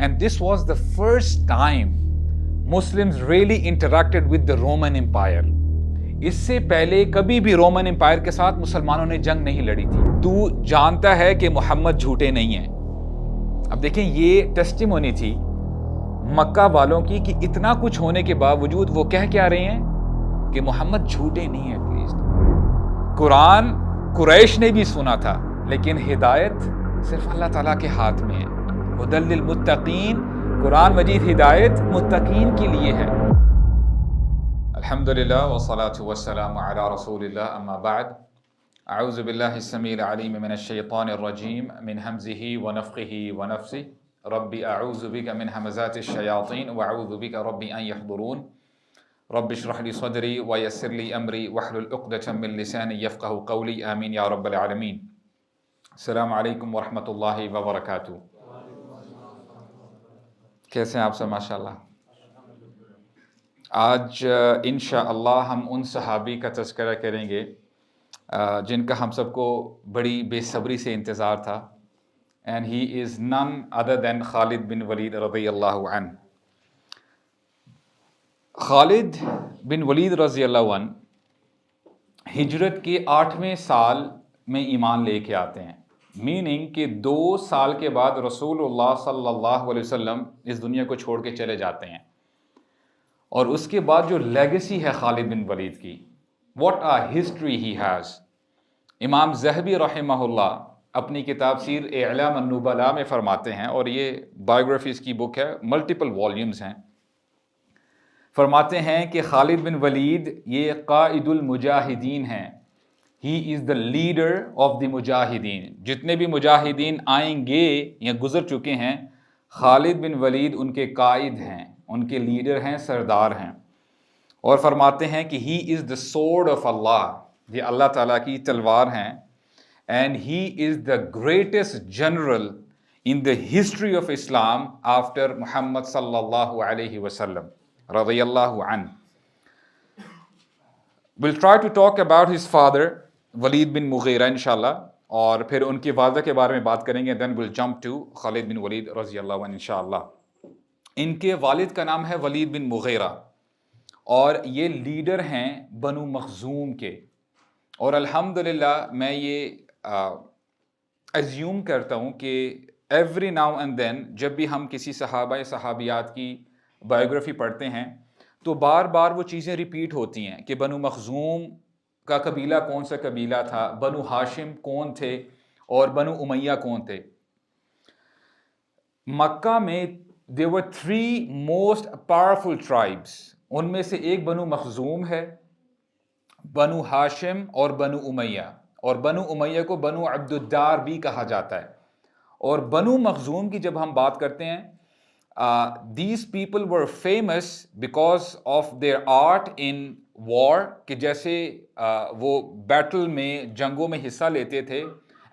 and this was the first time Muslims really interacted with the Roman Empire. اس سے پہلے کبھی بھی Roman umpire کے ساتھ مسلمانوں نے جنگ نہیں لڑی تھی. تو جانتا ہے کہ محمد جھوٹے نہیں ہیں. اب دیکھیں یہ ٹیسٹیمونی تھی مکہ والوں کی کہ اتنا کچھ ہونے کے باوجود وہ کہہ کیا رہے ہیں کہ محمد جھوٹے نہیں ہیں. ایٹ لیسٹ قرآن قریش نے بھی سنا تھا لیکن ہدایت صرف اللہ تعالیٰ کے ہاتھ میں ہے. ہدی للمتقین، قرآن مجید ہدایت متقین کے لیے ہے. الحمدللہ والصلاة والسلام علی رسول اللہ، اما بعد. اعوذ باللہ السمیع العلیم من الشیطان الرجیم من حمزہ ونفخہ ونفثہ. رب اعوذ بک من ہمزات الشیاطین واعوذ بک رب ان یحضرون. رب اشرح لی صدری ویسر لی امری واحلل عقدۃ من لسانی یفقہوا قولی. آمین یا رب العالمین. السلام علیکم ورحمۃ اللہ وبرکاتہ. کیسے ہیں آپ سب؟ ماشاءاللہ. آج انشاءاللہ ہم ان صحابی کا تذکرہ کریں گے جن کا ہم سب کو بڑی بے صبری سے انتظار تھا. اینڈ ہی از نن ادر دین خالد بن ولید رضی اللہ عنہ. خالد بن ولید رضی اللہ عنہ ہجرت کے 8ویں سال میں ایمان لے کے آتے ہیں. میننگ کہ 2 سال کے بعد رسول اللہ صلی اللہ علیہ وسلم اس دنیا کو چھوڑ کے چلے جاتے ہیں. اور اس کے بعد جو لیگسی ہے خالد بن ولید کی، what a history he has. امام ذہبی رحمہ اللہ اپنی کتاب سیر اعلام النبلاء میں فرماتے ہیں، اور یہ بایوگرافیز کی بک ہے، ملٹیپل والیومز ہیں. فرماتے ہیں کہ خالد بن ولید یہ قائد المجاہدین ہیں. ہی is the leader of the مجاہدین. جتنے بھی مجاہدین آئیں گے یا گزر چکے ہیں، خالد بن ولید ان کے قائد ہیں، ان کے لیڈر ہیں، سردار ہیں. اور فرماتے ہیں کہ ہی از دا سورڈ آف اللہ، یہ اللہ تعالیٰ کی تلوار ہیں. And he is the greatest general in the history of Islam after Muhammad صلی اللہ علیہ وسلم رضی اللہ عنہ. we'll try to talk about his father ولید بن مغیرہ انشاءاللہ، اور پھر ان کی والدہ کے بارے میں بات کریں گے. then we'll jump to خالد بن ولید رضی اللہ عنہ انشاءاللہ. ان کے والد کا نام ہے ولید بن مغیرہ، اور یہ لیڈر ہیں بنو مخزوم کے. اور الحمدللہ میں یہ ایزیوم کرتا ہوں کہ ایوری ناؤ اینڈ دین جب بھی ہم کسی صحابہ یا صحابیات کی بایوگرافی پڑھتے ہیں تو بار بار وہ چیزیں ریپیٹ ہوتی ہیں کہ بنو مخزوم کا قبیلہ کون سا قبیلہ تھا، بنو ہاشم کون تھے، اور بنو امیہ کون تھے. مکہ میں there were 3 most powerful tribes. ان میں سے ایک بنو مخزوم ہے، بنو ہاشم اور بنو امیہ. اور بنو امیہ کو بنو عبد الدار بھی کہا جاتا ہے. اور بنو مخزوم کی جب ہم بات کرتے ہیں، these people were famous because of their art in war، کہ جیسے وہ بیٹل میں، جنگوں میں حصہ لیتے تھے.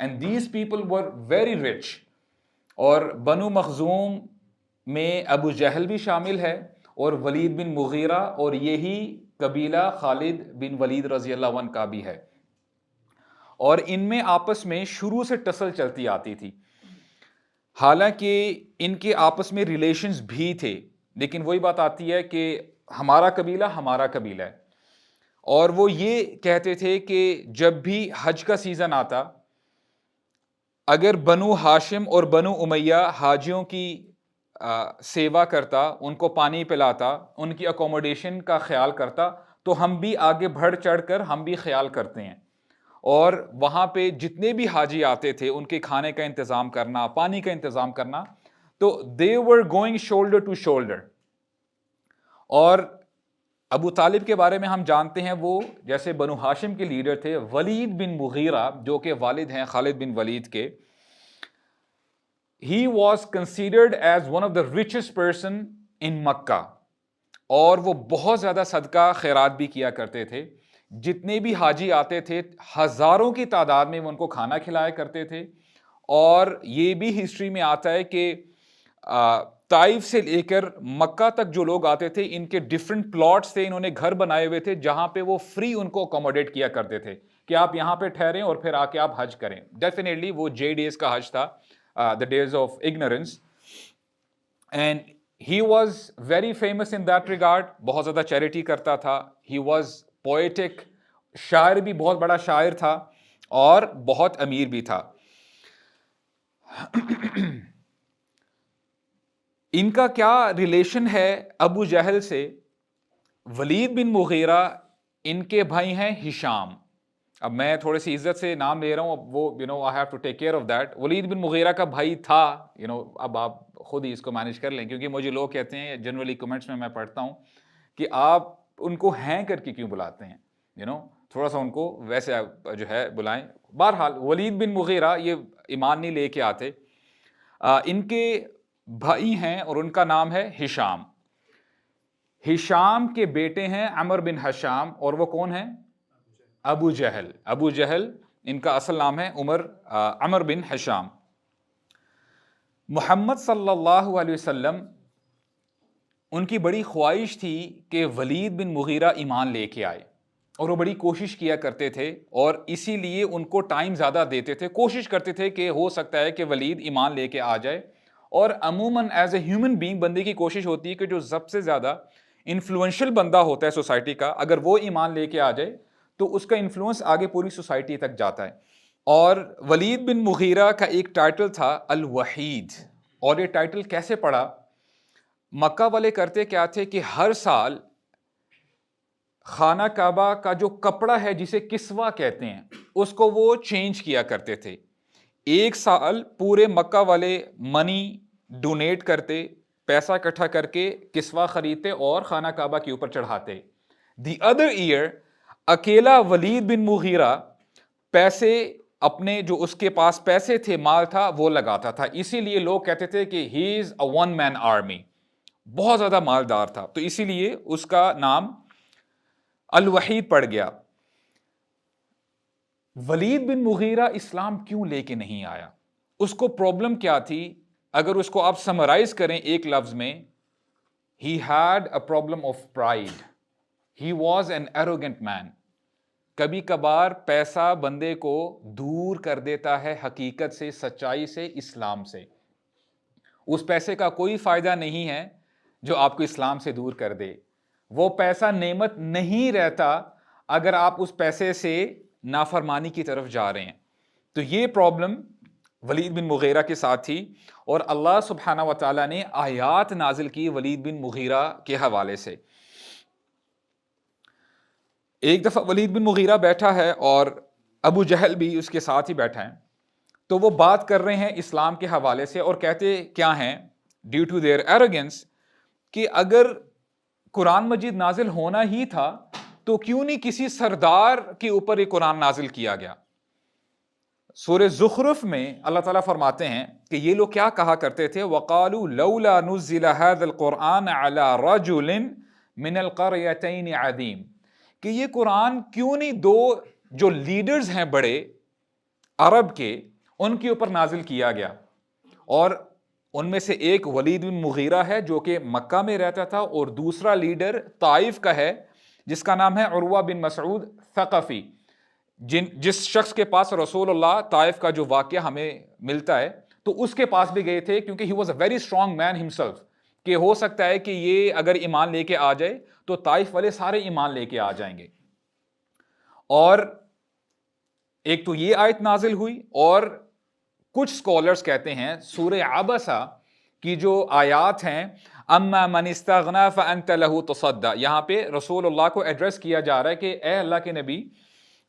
and these people were very rich. اور بنو مخزوم میں ابو جہل بھی شامل ہے اور ولید بن مغیرہ، اور یہی قبیلہ خالد بن ولید رضی اللہ عنہ کا بھی ہے. اور ان میں آپس میں شروع سے ٹسل چلتی آتی تھی. حالانکہ ان کے آپس میں ریلیشنز بھی تھے، لیکن وہی بات آتی ہے کہ ہمارا قبیلہ ہمارا قبیلہ ہے. اور وہ یہ کہتے تھے کہ جب بھی حج کا سیزن آتا، اگر بنو ہاشم اور بنو امیہ حاجیوں کی سیوا کرتا، ان کو پانی پلاتا، ان کی اکوموڈیشن کا خیال کرتا، تو ہم بھی آگے بڑھ چڑھ کر ہم بھی خیال کرتے ہیں. اور وہاں پہ جتنے بھی حاجی آتے تھے ان کے کھانے کا انتظام کرنا، پانی کا انتظام کرنا، تو they were going shoulder to shoulder. اور ابو طالب کے بارے میں ہم جانتے ہیں، وہ جیسے بنو ہاشم کے لیڈر تھے. ولید بن مغیرہ جو کہ والد ہیں خالد بن ولید کے، he was considered as one of the richest person in مکہ. اور وہ بہت زیادہ صدقہ خیرات بھی کیا کرتے تھے. جتنے بھی حاجی آتے تھے ہزاروں کی تعداد میں وہ ان کو کھانا کھلایا کرتے تھے. اور یہ بھی ہسٹری میں آتا ہے کہ طائف سے لے کر مکہ تک جو لوگ آتے تھے، ان کے ڈفرنٹ پلاٹس تھے، انہوں نے گھر بنائے ہوئے تھے جہاں پہ وہ فری ان کو اکوموڈیٹ کیا کرتے تھے کہ آپ یہاں پہ ٹھہریں اور پھر آ کے آپ حج کریں. ڈیفینیٹلی وہ جے ڈیز کا حج تھا، the days of ignorance. And he was very famous in that regard. بہت زیادہ چیریٹی کرتا تھا. ہی واز پوئٹک, شاعر بھی بہت بڑا شاعر تھا اور بہت امیر بھی تھا. ان کا کیا ریلیشن ہے ابو جہل سے؟ ولید بن مغیرہ ان کے بھائی ہیں ہشام. اب میں تھوڑے سی عزت سے نام لے رہا ہوں, اب وہ I have to take care of that. Walid bin Mughira کا بھائی تھا, اب آپ خود ہی اس کو مینیج کر لیں, کیونکہ مجھے لوگ کہتے ہیں جنرلی کمنٹس میں پڑھتا ہوں کہ آپ ان کو ہیں کر کے کیوں بلاتے ہیں, تھوڑا سا ان کو ویسے جو ہے بلائیں. بہرحال ولید بن مغیرہ یہ ایمان نہیں لے کے آتے. ان کے بھائی ہیں اور ان کا نام ہے ہشام. ہشام کے بیٹے ہیں عمر بن ہشام, اور وہ کون ہیں؟ ابو جہل. ابو جہل ان کا اصل نام ہے عمر بن ہشام. محمد صلی اللہ علیہ وسلم ان کی بڑی خواہش تھی کہ ولید بن مغیرہ ایمان لے کے آئے, اور وہ بڑی کوشش کیا کرتے تھے, اور اسی لیے ان کو ٹائم زیادہ دیتے تھے. کوشش کرتے تھے کہ ہو سکتا ہے کہ ولید ایمان لے کے آ جائے. اور عموماً ایز اے ہیومن بینگ بندے کی کوشش ہوتی ہے کہ جو سب سے زیادہ انفلوئنشل بندہ ہوتا ہے سوسائٹی کا, اگر وہ ایمان لے کے آ جائے تو اس کا انفلوئنس آگے پوری سوسائٹی تک جاتا ہے. اور ولید بن مغیرہ کا ایک ٹائٹل تھا الوحید. اور یہ ٹائٹل کیسے پڑا؟ مکہ والے کرتے کیا تھے کہ ہر سال خانہ کعبہ کا جو کپڑا ہے جسے کسوہ کہتے ہیں اس کو وہ چینج کیا کرتے تھے. ایک سال پورے مکہ والے منی ڈونیٹ کرتے, پیسہ اکٹھا کر کے کسوہ خریدتے اور خانہ کعبہ کے اوپر چڑھاتے. دی ادر ایئر اکیلا ولید بن مغیرہ پیسے اپنے جو اس کے پاس پیسے تھے, مال تھا, وہ لگاتا تھا. اسی لیے لوگ کہتے تھے کہ ہی از اے ون مین آرمی, بہت زیادہ مالدار تھا, تو اسی لیے اس کا نام الوحید پڑ گیا. ولید بن مغیرہ اسلام کیوں لے کے نہیں آیا؟ اس کو پرابلم کیا تھی؟ اگر اس کو آپ سمرائز کریں ایک لفظ میں, he had a problem of pride. He was an arrogant man. کبھی کبھار پیسہ بندے کو دور کر دیتا ہے حقیقت سے, سچائی سے, اسلام سے. اس پیسے کا کوئی فائدہ نہیں ہے جو آپ کو اسلام سے دور کر دے. وہ پیسہ نعمت نہیں رہتا اگر آپ اس پیسے سے نافرمانی کی طرف جا رہے ہیں. تو یہ پرابلم ولید بن مغیرہ کے ساتھ تھی, اور اللہ سبحانہ و تعالیٰ نے آیات نازل کی ولید بن مغیرہ کے حوالے سے. ایک دفعہ ولید بن مغیرہ بیٹھا ہے اور ابو جہل بھی اس کے ساتھ ہی بیٹھا ہے, تو وہ بات کر رہے ہیں اسلام کے حوالے سے, اور کہتے کیا ہیں ڈیو ٹو دیئر ایروگنس کہ اگر قرآن مجید نازل ہونا ہی تھا تو کیوں نہیں کسی سردار کے اوپر یہ قرآن نازل کیا گیا. سورہ زخرف میں اللہ تعالیٰ فرماتے ہیں کہ یہ لوگ کیا کہا کرتے تھے, وَقَالُوا لَوْلَا نُزِّلَ هَذَا الْقُرْآنَ عَلَى رَجُلٍ مِّنَ الْقَرْيَتَيْنِ عَظِيمٍ, کہ یہ قرآن کیوں نہیں دو جو لیڈرز ہیں بڑے عرب کے, ان کے اوپر نازل کیا گیا. اور ان میں سے ایک ولید بن مغیرہ ہے جو کہ مکہ میں رہتا تھا, اور دوسرا لیڈر طائف کا ہے جس کا نام ہے عروہ بن مسعود ثقفی, جس شخص کے پاس رسول اللہ طائف کا جو واقعہ ہمیں ملتا ہے تو اس کے پاس بھی گئے تھے, کیونکہ he was a very strong man himself, کہ ہو سکتا ہے کہ یہ اگر ایمان لے کے آ جائے تو طائف والے سارے ایمان لے کے آ جائیں گے. اور ایک تو یہ آیت نازل ہوئی, اور کچھ سکولرز کہتے ہیں سورہ عبسہ کی جو آیات ہیں, اما من استغنا فانت له تصدى, یہاں پہ رسول اللہ کو ایڈریس کیا جا رہا ہے کہ اے اللہ کے نبی,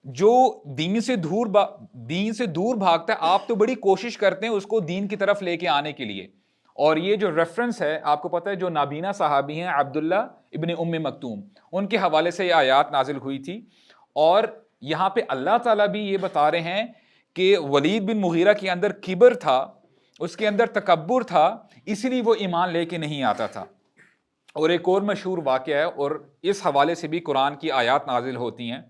جو دین سے دور بھاگتا ہے, آپ تو بڑی کوشش کرتے ہیں اس کو دین کی طرف لے کے آنے کے لیے. اور یہ جو ریفرنس ہے آپ کو پتہ ہے, جو نابینا صحابی ہیں عبداللہ ابن ام مکتوم, ان کے حوالے سے یہ آیات نازل ہوئی تھی. اور یہاں پہ اللہ تعالیٰ بھی یہ بتا رہے ہیں کہ ولید بن مغیرہ کے اندر کبر تھا, اس کے اندر تکبر تھا, اسی لیے وہ ایمان لے کے نہیں آتا تھا. اور ایک اور مشہور واقعہ ہے, اور اس حوالے سے بھی قرآن کی آیات نازل ہوتی ہیں.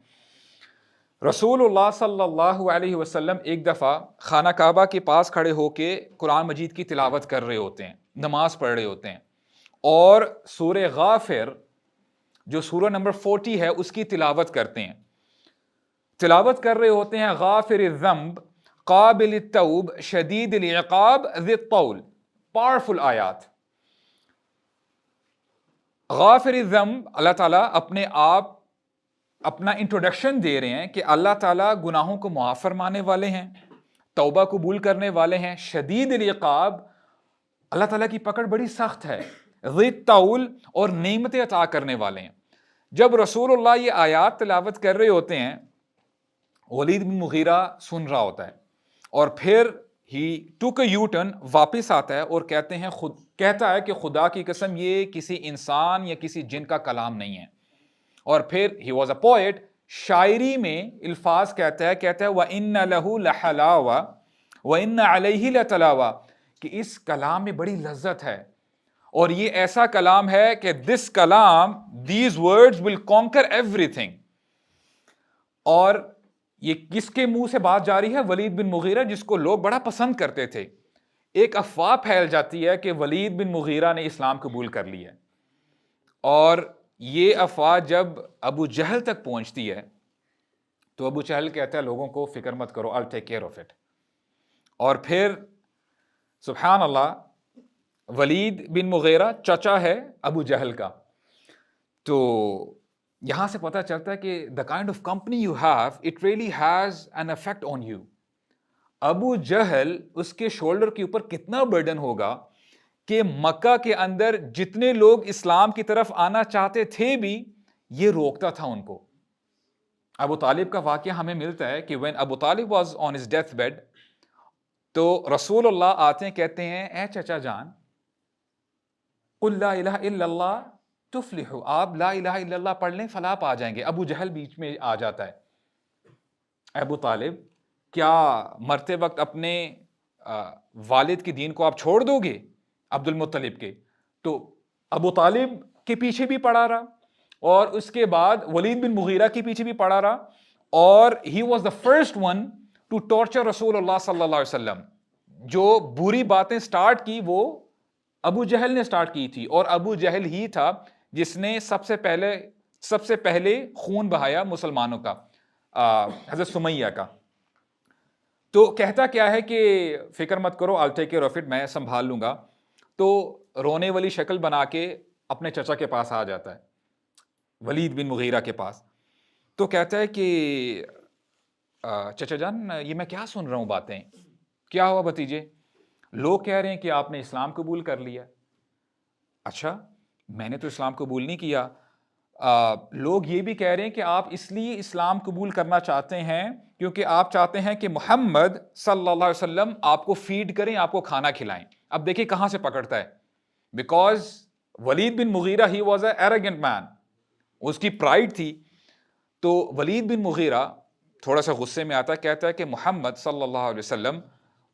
رسول اللہ صلی اللہ علیہ وسلم ایک دفعہ خانہ کعبہ کے پاس کھڑے ہو کے قرآن مجید کی تلاوت کر رہے ہوتے ہیں, نماز پڑھ رہے ہوتے ہیں, اور سورہ غافر جو سورہ نمبر 40 ہے اس کی تلاوت کرتے ہیں. تلاوت کر رہے ہوتے ہیں غافر الذنب قابل التوب شدید العقاب ذی الطول, پاورفل آیات. غافر الذنب، اللہ تعالیٰ اپنے آپ اپنا انٹروڈکشن دے رہے ہیں کہ اللہ تعالیٰ گناہوں کو معاف فرمانے والے ہیں، توبہ قبول کرنے والے ہیں، شدید العقاب، اللہ تعالیٰ کی پکڑ بڑی سخت ہے، ذی الطول، اور نعمتیں عطا کرنے والے ہیں۔ جب رسول اللہ یہ آیات تلاوت کر رہے ہوتے ہیں، ولید بن مغیرہ سن رہا ہوتا ہے، اور پھر ہی ٹوک اے یو ٹرن، واپس آتا ہے اور کہتا ہے کہ خدا کی قسم یہ کسی انسان یا کسی جن کا کلام نہیں ہے۔ اور پھر ہی واز اے پوئٹ، شاعری میں الفاظ کہتا ہے وَإِنَّ لَهُ لَحَلَاوَةً وَإِنَّ عَلَيْهِ لَتَلَاوَةً، کہ اس کلام میں بڑی لذت ہے، اور یہ ایسا کلام ہے کہ دس کلام، these words will conquer everything۔ اور یہ کس کے منہ سے بات جاری ہے؟ ولید بن مغیرہ، جس کو لوگ بڑا پسند کرتے تھے۔ ایک افواہ پھیل جاتی ہے کہ ولید بن مغیرہ نے اسلام قبول کر لیا ہے، اور یہ افواہ جب ابو جہل تک پہنچتی ہے تو ابو جہل کہتا ہے لوگوں کو فکر مت کرو، I'll take care of it۔ اور پھر سبحان اللہ، ولید بن مغیرہ چچا ہے ابو جہل کا، تو یہاں سے پتہ چلتا ہے کہ the kind of company you have, it really has an effect on you۔ ابو جہل، اس کے شولڈر کے اوپر کتنا برڈن ہوگا کہ مکہ کے اندر جتنے لوگ اسلام کی طرف آنا چاہتے تھے بھی، یہ روکتا تھا ان کو۔ ابو طالب کا واقعہ ہمیں ملتا ہے کہ when ابو طالب was on his death bed، تو رسول اللہ آتے ہیں، کہتے ہیں اے چچا جان، قل لا الہ الا اللہ تفلحوا، آپ لا الہ الا اللہ پڑھ لیں فلاح پا جائیں گے۔ ابو جہل بیچ میں آ جاتا ہے، ابو طالب کیا مرتے وقت اپنے والد کے دین کو آپ چھوڑ دو گے عبد المطلب کے؟ تو ابو طالب کے پیچھے بھی پڑا رہا، اور اس کے بعد ولید بن مغیرہ کے پیچھے بھی پڑا رہا، اور he was the first one to torture رسول اللہ صلی اللہ علیہ وسلم۔ جو بری باتیں سٹارٹ کی وہ ابو جہل نے سٹارٹ کی تھی، اور ابو جہل ہی تھا جس نے سب سے پہلے خون بہایا مسلمانوں کا، حضرت سمیہ کا۔ تو کہتا کیا ہے کہ فکر مت کرو، I'll take care of it، میں سنبھال لوں گا۔ تو رونے والی شکل بنا کے اپنے چچا کے پاس آ جاتا ہے، ولید بن مغیرہ کے پاس، تو کہتا ہے کہ چچا جان، یہ میں کیا سن رہا ہوں باتیں، کیا ہوا بھتیجے؟ لوگ کہہ رہے ہیں کہ آپ نے اسلام قبول کر لیا۔ اچھا، میں نے تو اسلام قبول نہیں کیا۔ لوگ یہ بھی کہہ رہے ہیں کہ آپ اس لیے اسلام قبول کرنا چاہتے ہیں کیونکہ آپ چاہتے ہیں کہ محمد صلی اللہ علیہ وسلم آپ کو فیڈ کریں، آپ کو کھانا کھلائیں۔ اب دیکھیں کہاں سے پکڑتا ہے، because Walid bin Mughira he was a arrogant man, اس کی پرائڈ تھی۔ تو ولید بن مغیرہ تھوڑا سا غصے میں آتا ہے، کہتا ہے کہ محمد صلی اللہ علیہ وسلم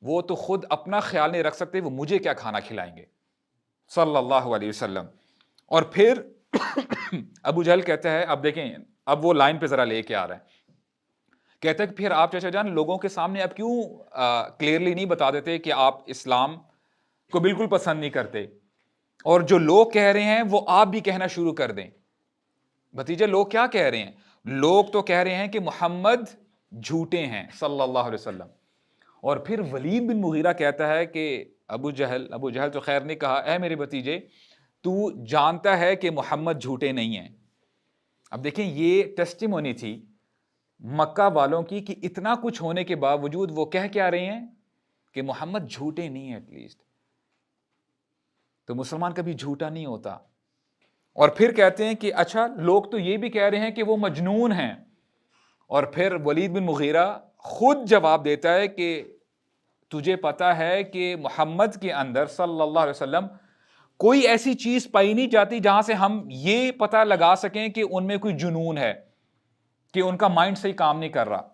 وہ تو خود اپنا خیال نہیں رکھ سکتے، وہ مجھے کیا کھانا کھلائیں گے صلی اللہ علیہ وسلم۔ اور پھر ابو جہل کہتا ہے، اب دیکھیں، اب وہ لائن پہ ذرا لے کے آ رہا ہے، کہتا ہے کہ پھر آپ چچا جان لوگوں کے سامنے اب کیوں کلیئرلی نہیں بتا دیتے کہ آپ اسلام کو بالکل پسند نہیں کرتے، اور جو لوگ کہہ رہے ہیں وہ آپ بھی کہنا شروع کر دیں۔ بھتیجے، لوگ کیا کہہ رہے ہیں؟ لوگ تو کہہ رہے ہیں کہ محمد جھوٹے ہیں صلی اللہ علیہ وسلم۔ اور پھر ولید بن مغیرہ کہتا ہے کہ ابو جہل تو خیر نہیں کہا، اے میرے بھتیجے، تو جانتا ہے کہ محمد جھوٹے نہیں ہیں۔ اب دیکھیں، یہ ٹیسٹیمونی تھی مکہ والوں کی کہ اتنا کچھ ہونے کے باوجود وہ کہہ کیا رہے ہیں کہ محمد جھوٹے نہیں ہیں۔ ایٹ لیسٹ تو مسلمان کبھی جھوٹا نہیں ہوتا۔ اور پھر کہتے ہیں کہ اچھا، لوگ تو یہ بھی کہہ رہے ہیں کہ وہ مجنون ہیں۔ اور پھر ولید بن مغیرہ خود جواب دیتا ہے کہ تجھے پتا ہے کہ محمد کے اندر صلی اللہ علیہ وسلم کوئی ایسی چیز پائی نہیں جاتی جہاں سے ہم یہ پتہ لگا سکیں کہ ان میں کوئی جنون ہے، کہ ان کا مائنڈ صحیح کام نہیں کر رہا۔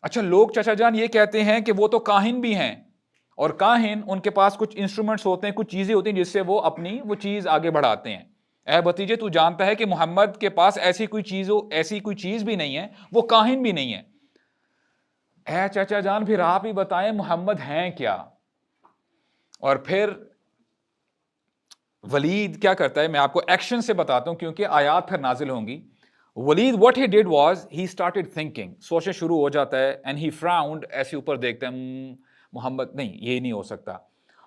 اچھا، لوگ چچا جان یہ کہتے ہیں کہ وہ تو کاہن بھی ہیں، اور کاہن ان کے پاس کچھ انسٹرومنٹس ہوتے ہیں، کچھ چیزیں ہوتی ہیں جس سے وہ اپنی وہ چیز آگے بڑھاتے ہیں۔ اے بھتیجے، تو جانتا ہے کہ محمد کے پاس ایسی کوئی چیز بھی نہیں ہے، وہ کاہن بھی نہیں ہے۔ اے چچا جان، پھر آپ ہی بتائیں محمد ہیں کیا؟ اور پھر ولید کیا کرتا ہے، میں آپ کو ایکشن سے بتاتا ہوں کیونکہ آیات پھر نازل ہوں گی۔ ولید what he did was he started thinking، سوچنا شروع ہو جاتا ہے، and he frowned، ایسے اوپر دیکھتا ہے، محمد نہیں، یہ نہیں ہو سکتا۔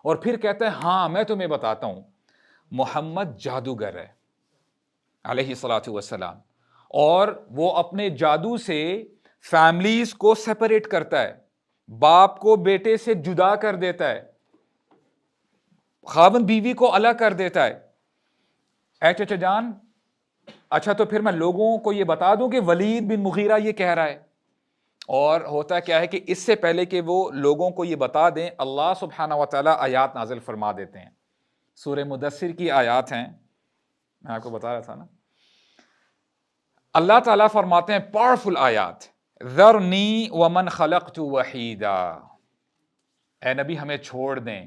اور پھر کہتا ہے ہاں میں تمہیں بتاتا ہوں، محمد جادوگر ہے علیہ الصلاۃ والسلام، اور وہ اپنے جادو سے فیملیز کو سیپریٹ کرتا ہے، باپ کو بیٹے سے جدا کر دیتا ہے، خاوند بیوی کو الگ کر دیتا ہے۔ اے چچا جان، اچھا تو پھر میں لوگوں کو یہ بتا دوں کہ ولید بن مغیرہ یہ کہہ رہا ہے۔ اور ہوتا کیا ہے کہ اس سے پہلے کہ وہ لوگوں کو یہ بتا دیں، اللہ سبحانہ و تعالیٰ آیات نازل فرما دیتے ہیں۔ سورہ مدثر کی آیات ہیں، میں آپ کو بتا رہا تھا نا، اللہ تعالیٰ فرماتے ہیں پاورفل آیات، ذرنی ومن خلقت وحیدا، اے نبی ہمیں چھوڑ دیں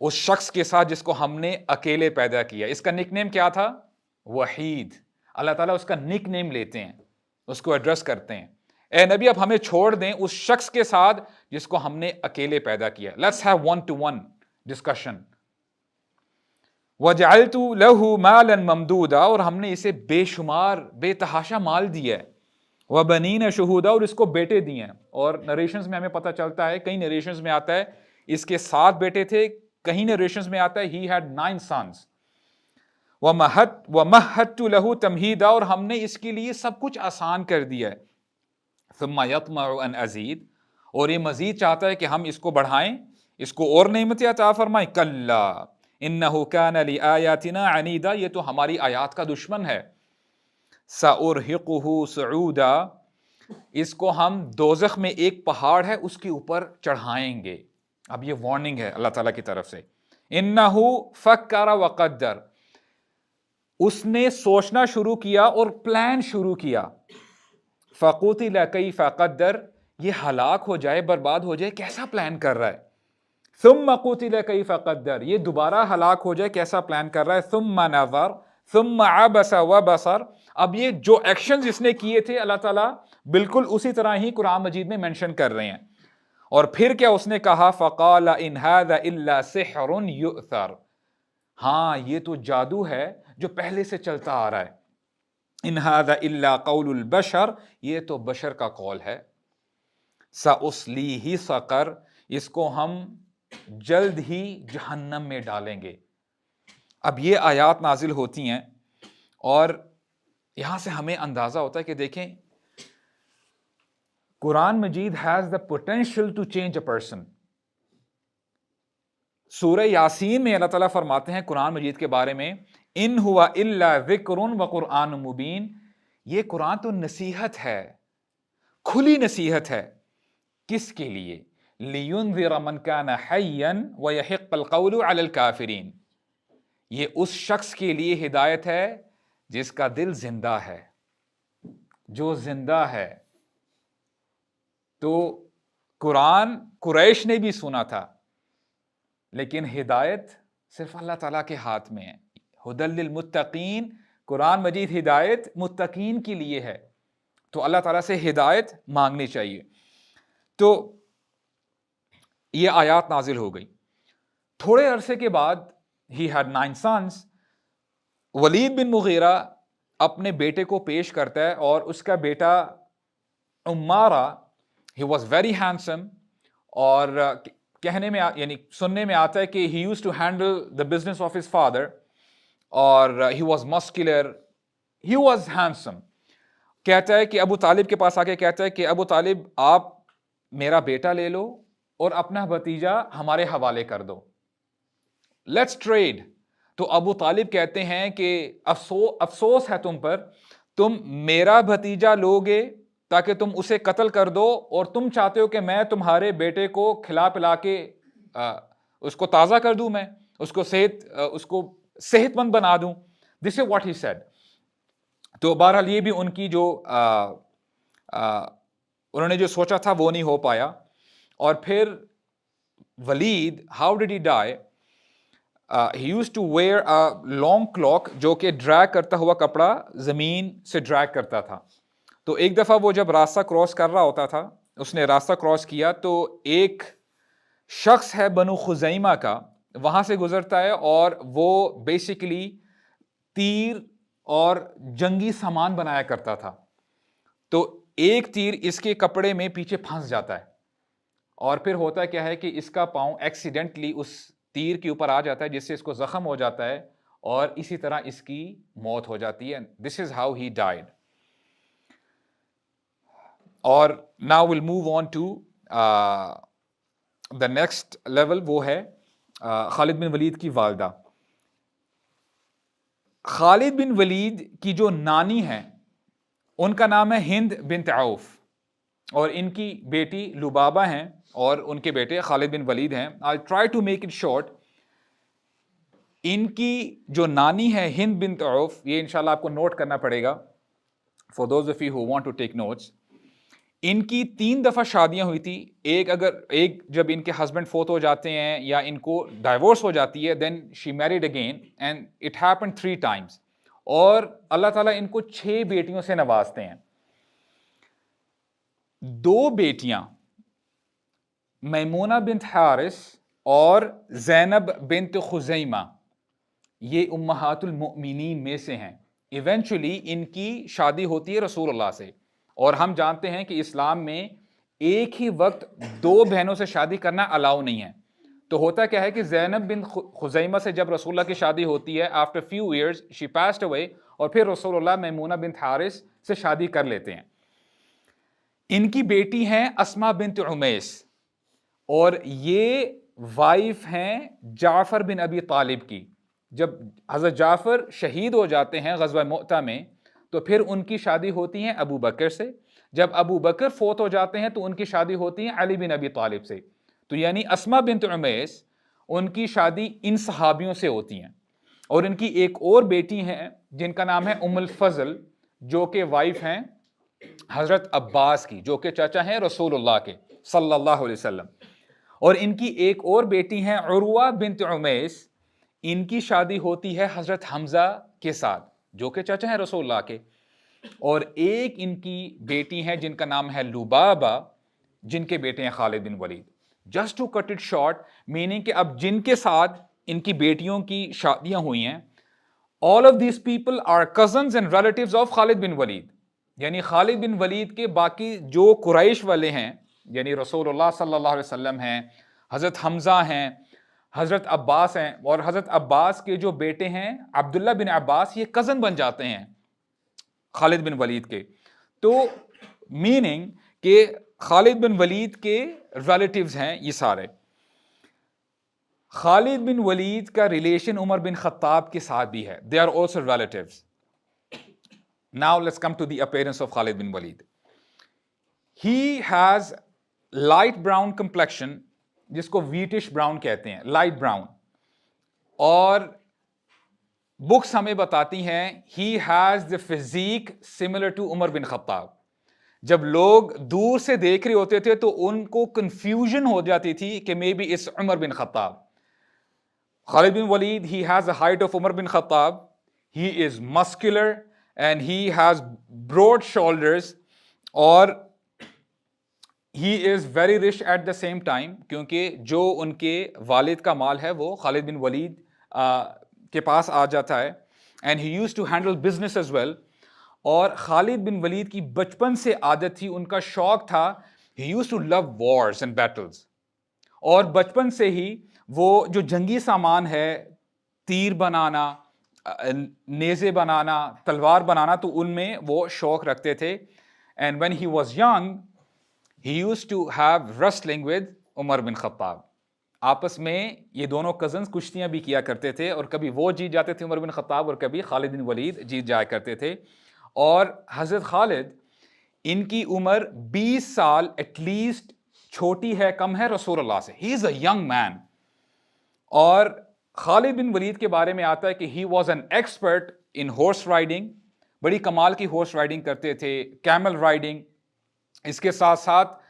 اس شخص کے ساتھ جس کو ہم نے اکیلے پیدا کیا۔ اس کا نک نیم کیا تھا؟ وحید۔ اللہ تعالیٰ اس کا نک نیم لیتے ہیں، اس کو ایڈریس کرتے ہیں، اے نبی اب ہمیں چھوڑ دیں اس شخص کے ساتھ جس کو ہم نے اکیلے پیدا کیا۔ Let's have one to one discussion. وَجَعَلْتُ لَهُ مَالًا مَمْدُودًا، اور ہم نے اسے بے شمار بے تحاشا مال دیا ہے، وَبَنِينَ شُهُودًا، اور اس کو بیٹے دیے ہیں۔ اور نریشنز میں ہمیں پتہ چلتا ہے، کئی نریشنز میں آتا ہے اس کے 7 بیٹے تھے، کہیں نریشنز میں آتا ہے he had 9 sons۔ وَمَهَّدتُّ لَهُ تَمْهِيدًا، اور ہم نے اس کے لیے سب کچھ آسان کر دیا ہے۔ ثُمَّ يَطْمَعُ أَنْ أَزِيدَ، اور یہ مزید چاہتا ہے کہ ہم اس کو بڑھائیں، اس کو اور نعمتیں عطا فرمائیں۔ کَلَّا إِنَّهُ كَانَ لِآيَاتِنَا عَنِيدًا، یہ تو ہماری آیات کا دشمن ہے۔ سَأُرْهِقُهُ صُعُودًا، اس کو ہم دوزخ میں ایک پہاڑ ہے اس کے اوپر چڑھائیں گے۔ اب یہ وارننگ ہے اللہ تعالیٰ کی طرف سے۔ إِنَّهُ فَكَّرَ وَقَدَّرَ، اس نے سوچنا شروع کیا اور پلان شروع کیا۔ فَقُتِلَ كَيْفَ قَدَّرَ، یہ ہلاک ہو جائے، برباد ہو جائے، کیسا پلان کر رہا ہے۔ ثُمَّ قُتِلَ كَيْفَ قَدَّرَ، یہ دوبارہ ہلاک ہو جائے، کیسا پلان کر رہا ہے۔ ثُمَّ نَظَرَ ثُمَّ عَبَسَ وَبَصَرَ، اب یہ جو ایکشنز اس نے کیے تھے اللہ تعالیٰ بالکل اسی طرح ہی قرآن مجید میں مینشن کر رہے ہیں۔ اور پھر کیا اس نے کہا، فَقَالَ إِنْ هَذَا إِلَّا سِحْرٌ يُؤْثَرُ، ہاں یہ تو جادو ہے جو پہلے سے چلتا آ رہا ہے۔ إِنْ هَذَا إِلَّا قَوْلُ الْبَشَرِ، یہ تو بشر کا قول ہے۔ سَأُصْلِيهِ سَقَرَ، اس کو ہم جلد ہی جہنم میں ڈالیں گے۔ اب یہ آیات نازل ہوتی ہیں اور یہاں سے ہمیں اندازہ ہوتا ہے کہ دیکھیں قرآن مجید has the potential to change a person۔ سورہ یاسین میں اللہ تعالیٰ فرماتے ہیں قرآن مجید کے بارے میں، ان ہوا الا ذکر وقرآن مبین، یہ قرآن تو نصیحت ہے، کھلی نصیحت ہے۔ کس کے لیے؟ لِيُنذِرَ مَنْ كَانَ حَيًّا وَيَحِقَّ الْقَوْلُ عَلَى الْكَافِرِينَ، یہ اس شخص کے لیے ہدایت ہے جس کا دل زندہ ہے، جو زندہ ہے۔ تو قرآن قریش نے بھی سنا تھا، لیکن ہدایت صرف اللہ تعالیٰ کے ہاتھ میں ہے۔ ہدی للمتقین، قرآن مجید ہدایت متقین کے لیے ہے، تو اللہ تعالیٰ سے ہدایت مانگنی چاہیے۔ تو یہ آیات نازل ہو گئی۔ تھوڑے عرصے کے بعد he had 9 sons، ولید بن مغیرہ اپنے بیٹے کو پیش کرتا ہے، اور اس کا بیٹا Umara he was very handsome، اور کہنے میں یعنی سننے میں آتا ہے کہ he used to handle the business of his father، اور he was muscular، he was handsome۔ کہتا ہے کہ ابو طالب کے پاس آ کے کہتا ہے کہ ابو طالب آپ میرا بیٹا لے لو اور اپنا بھتیجا ہمارے حوالے کر دو، لیٹس ٹریڈ۔ تو ابو طالب کہتے ہیں کہ افسوس ہے تم پر، تم میرا بھتیجا لوگے تاکہ تم اسے قتل کر دو، اور تم چاہتے ہو کہ میں تمہارے بیٹے کو کھلا پلا کے اس کو تازہ کر دوں، میں اس کو صحت مند بنا دوں۔ دس از واٹ ہی سیڈ۔ تو بہرحال یہ بھی ان کی جو انہوں نے جو سوچا تھا وہ نہیں ہو پایا۔ اور پھر Walid, how did he die? he used to wear a long cloak، جو کہ ڈریگ کرتا ہوا کپڑا زمین سے ڈریگ کرتا تھا۔ تو ایک دفعہ وہ جب راستہ کراس کر رہا ہوتا تھا، اس نے راستہ کراس کیا تو ایک شخص ہے بنو خزیمہ کا، وہاں سے گزرتا ہے، اور وہ بیسیکلی تیر اور جنگی سامان بنایا کرتا تھا۔ تو ایک تیر اس کے کپڑے میں پیچھے پھنس جاتا ہے، اور پھر ہوتا کیا ہے کہ اس کا پاؤں ایکسیڈنٹلی اس تیر کے اوپر آ جاتا ہے جس سے اس کو زخم ہو جاتا ہے اور اسی طرح اس کی موت ہو جاتی ہے. This is how he died. اور now will move on to the next level, وہ ہے خالد بن ولید کی والدہ. خالد بن ولید کی جو نانی ہے ان کا نام ہے ہند بنت عوف, اور ان کی بیٹی لبابہ ہیں اور ان کے بیٹے خالد بن ولید ہیں. I'll try to make it short. ان کی جو نانی ہے ہند بنت عوف, یہ انشاءاللہ آپ کو نوٹ کرنا پڑے گا for those of you who want to take notes. ان کی 3 دفعہ شادیاں ہوئی تھی. ایک جب ان کے ہسبینڈ فوت ہو جاتے ہیں یا ان کو ڈائیورس ہو جاتی ہے, then she married again and it happened 3 times. اور اللہ تعالیٰ ان کو 6 بیٹیوں سے نوازتے ہیں. 2 بیٹیاں میمونہ بنت حارث اور زینب بنت خزیمہ, یہ امہات المؤمنین میں سے ہیں. ایونچولی ان کی شادی ہوتی ہے رسول اللہ سے, اور ہم جانتے ہیں کہ اسلام میں ایک ہی وقت 2 بہنوں سے شادی کرنا الاؤ نہیں ہے. تو ہوتا کیا ہے کہ زینب بن خزیمہ سے جب رسول اللہ کی شادی ہوتی ہے, آفٹر فیو ایئرز شی پاسڈ اوے, اور پھر رسول اللہ میمونہ بنت حارث سے شادی کر لیتے ہیں. ان کی بیٹی ہیں اسماء بنت عمیس, اور یہ وائف ہیں جعفر بن ابی طالب کی. جب حضرت جعفر شہید ہو جاتے ہیں غزوہ مؤتہ میں, تو پھر ان کی شادی ہوتی ہے ابو بکر سے. جب ابو بکر فوت ہو جاتے ہیں تو ان کی شادی ہوتی ہے علی بن ابی طالب سے. تو یعنی اسماء بنت عمیس ان کی شادی ان صحابیوں سے ہوتی ہیں. اور ان کی ایک اور بیٹی ہیں جن کا نام ہے ام الفضل, جو کہ وائف ہیں حضرت عباس کی, جو کہ چچا ہیں رسول اللہ کے صلی اللہ علیہ وسلم. اور ان کی ایک اور بیٹی ہیں عروہ بنت عمیس, ان کی شادی ہوتی ہے حضرت حمزہ کے ساتھ جو کہ چچا ہیں رسول اللہ کے. اور ایک ان کی بیٹی ہیں جن کا نام ہے لبابہ, جن کے بیٹے ہیں Khalid bin Walid. Just to cut it short, meaning کہ اب جن کے ساتھ ان کی بیٹیوں کی شادیاں ہوئی ہیں, all of these people are cousins and relatives of خالد بن ولید. یعنی خالد بن ولید کے باقی جو قریش والے ہیں, یعنی رسول اللہ صلی اللہ علیہ وسلم ہیں, حضرت حمزہ ہیں, حضرت عباس ہیں, اور حضرت عباس کے جو بیٹے ہیں عبداللہ بن عباس, یہ کزن بن جاتے ہیں خالد بن ولید کے. تو میننگ کہ خالد بن ولید کے ریلیٹیوز ہیں یہ سارے. خالد بن ولید کا ریلیشن عمر بن خطاب کے ساتھ بھی ہے. They are also relatives. Now let's come to the appearance of Khalid bin Walid. He has light brown complexion, جس کو wheatish brown کہتے ہیں, light brown. اور بکس ہمیں بتاتی ہیں he has the physique similar to عمر بن خطاب. جب لوگ دور سے دیکھ رہے ہوتے تھے تو ان کو کنفیوژن ہو جاتی تھی کہ مے بی it's عمر بن خطاب. Khalid bin Walid, he has the height of Umar bin Khattab. He is muscular and he has broad shoulders, اور he is very rich at the same time, کیونکہ جو ان کے والد کا مال ہے وہ خالد بن ولید کے پاس آ جاتا ہے. and he used to handle business as well. اور خالد بن ولید کی بچپن سے عادت تھی, ان کا شوق تھا, he used to love wars and battles. اور بچپن سے ہی وہ جو جنگی سامان ہے, تیر بنانا, نیزے بنانا, تلوار بنانا, تو ان میں وہ شوق رکھتے تھے. and when he was young he used to have wrestling with عمر بن خطاب. آپس میں یہ دونوں کزنز کشتیاں بھی کیا کرتے تھے, اور کبھی وہ جیت جاتے تھے عمر بن خطاب, اور کبھی خالد بن ولید جیت جایا کرتے تھے. اور حضرت خالد, ان کی عمر 20 سال ایٹ لیسٹ چھوٹی ہے, کم ہے رسول اللہ سے. ہی از اے ینگ مین. اور خالد بن ولید کے بارے میں آتا ہے کہ he was an expert in horse riding, بڑی کمال کی ہارس رائڈنگ کرتے تھے, کیمل رائڈنگ. اس کے ساتھ ساتھ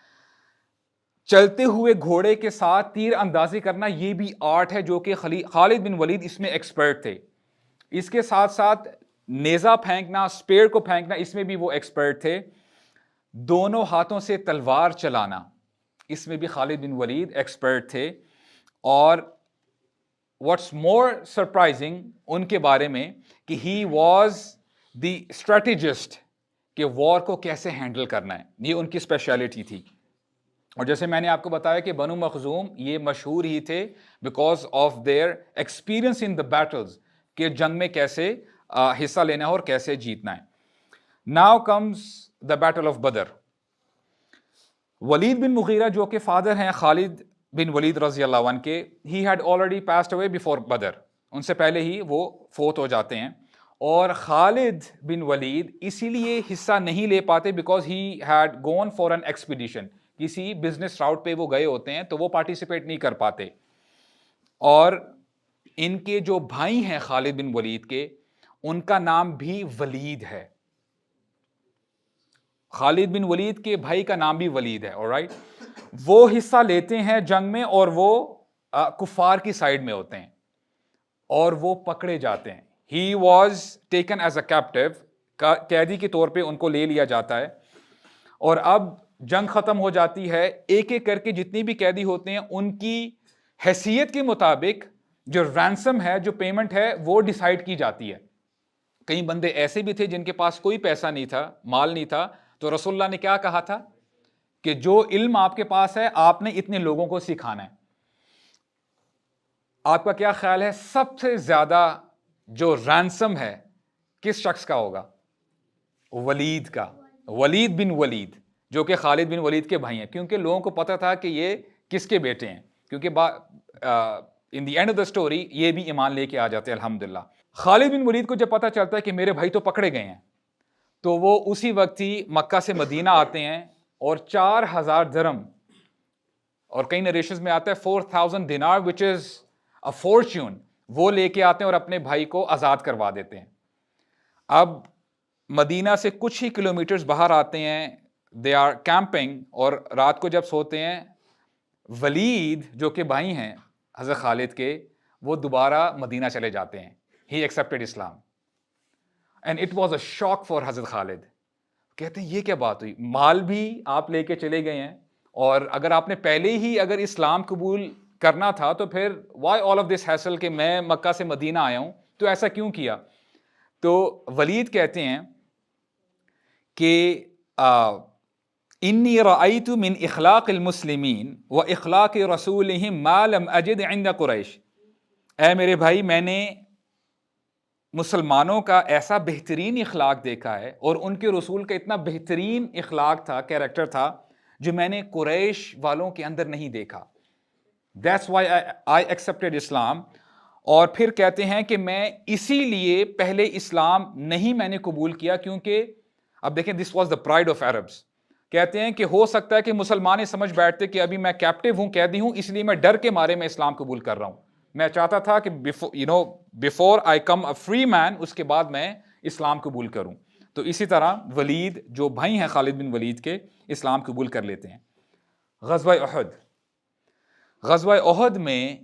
چلتے ہوئے گھوڑے کے ساتھ تیر اندازی کرنا, یہ بھی آرٹ ہے جو کہ خالد بن ولید اس میں ایکسپرٹ تھے. اس کے ساتھ ساتھ نیزہ پھینکنا, اسپیئر کو پھینکنا, اس میں بھی وہ ایکسپرٹ تھے. دونوں ہاتھوں سے تلوار چلانا, اس میں بھی خالد بن ولید ایکسپرٹ تھے. اور واٹس مور سرپرائزنگ ان کے بارے میں کہ ہی واز دی اسٹریٹجسٹ, کہ وار کو کیسے ہینڈل کرنا ہے, یہ ان کی اسپیشلٹی تھی. اور جیسے میں نے آپ کو بتایا کہ بنو مخزوم یہ مشہور ہی تھے because of their experience in the battles, کہ جنگ میں کیسے حصہ لینا ہے اور کیسے جیتنا ہے. Now comes the battle of Badr. Walid bin Mughira جو کہ فادر ہیں خالد بن ولید رضی اللہ عنہ کے، he had already passed away before Badr, ان سے پہلے ہی وہ فوت ہو جاتے ہیں. اور خالد بن ولید اسی لیے حصہ نہیں لے پاتے because he had gone for an expedition, کسی بزنس راؤٹ پہ وہ گئے ہوتے ہیں تو وہ پارٹیسپیٹ نہیں کر پاتے. اور ان کے جو بھائی ہیں خالد بن ولید کے، ان کا نام بھی ولید ہے. خالد بن ولید کے بھائی کا نام بھی ولید ہے. آلرائٹ، وہ حصہ لیتے ہیں جنگ میں اور وہ کفار کی سائیڈ میں ہوتے ہیں اور وہ پکڑے جاتے ہیں. He was taken as a captive, قیدی کے طور پہ ان کو لے لیا جاتا ہے. اور اب جنگ ختم ہو جاتی ہے، ایک ایک کر کے جتنی بھی قیدی ہوتے ہیں ان کی حیثیت کے مطابق جو رینسم ہے، جو پیمنٹ ہے، وہ ڈیسائیڈ کی جاتی ہے. کئی بندے ایسے بھی تھے جن کے پاس کوئی پیسہ نہیں تھا، مال نہیں تھا، تو رسول اللہ نے کیا کہا تھا کہ جو علم آپ کے پاس ہے آپ نے اتنے لوگوں کو سکھانا ہے. آپ کا کیا خیال ہے سب سے زیادہ جو رینسم ہے کس شخص کا ہوگا؟ ولید کا، ولید بن ولید، جو کہ خالد بن ولید کے بھائی ہیں، کیونکہ لوگوں کو پتا تھا کہ یہ کس کے بیٹے ہیں، کیونکہ in the end of the story یہ بھی ایمان لے کے آ جاتے ہیں الحمدللہ. خالد بن ولید کو جب پتا چلتا ہے کہ میرے بھائی تو پکڑے گئے ہیں، تو وہ اسی وقت ہی مکہ سے مدینہ آتے ہیں اور 4000 درہم، اور کئی نریشنز میں آتا ہے 4000 دینار which is a fortune، وہ لے کے آتے ہیں اور اپنے بھائی کو آزاد کروا دیتے ہیں. اب مدینہ سے کچھ ہی کلومیٹرز باہر آتے ہیں، دے آر کیمپنگ، اور رات کو جب سوتے ہیں ولید جو کہ بھائی ہیں حضرت خالد کے، وہ دوبارہ مدینہ چلے جاتے ہیں. He accepted Islam and it was a shock for Hazrat Khalid. کہتے ہیں یہ کیا بات ہوئی، مال بھی آپ لے کے چلے گئے ہیں، اور اگر آپ نے پہلے ہی اگر اسلام قبول کرنا تھا تو پھر why all of this hassle کہ میں مکہ سے مدینہ آیا ہوں، تو ایسا کیوں کیا؟ تو ولید کہتے ہیں کہ انی رأیت من اخلاق المسلمین و اخلاق رسولہم ما لم اجد عند قریش. اے میرے بھائی، میں نے مسلمانوں کا ایسا بہترین اخلاق دیکھا ہے اور ان کے رسول کا اتنا بہترین اخلاق تھا، کیریکٹر تھا، جو میں نے قریش والوں کے اندر نہیں دیکھا. That's why I accepted Islam. اور پھر کہتے ہیں کہ میں اسی لیے پہلے اسلام نہیں میں نے قبول کیا، کیونکہ اب دیکھیں this was the pride of Arabs. کہتے ہیں کہ ہو سکتا ہے کہ مسلمان یہ سمجھ بیٹھتے کہ ابھی میں کیپٹیو ہوں، قیدی ہوں، اس لیے میں ڈر کے مارے میں اسلام قبول کر رہا ہوں. میں چاہتا تھا کہ before I come a free man، اس کے بعد میں اسلام قبول کروں. تو اسی طرح ولید جو بھائی ہیں خالد بن ولید کے، اسلام قبول کر لیتے ہیں. غزوہ احد، غزوہ احد میں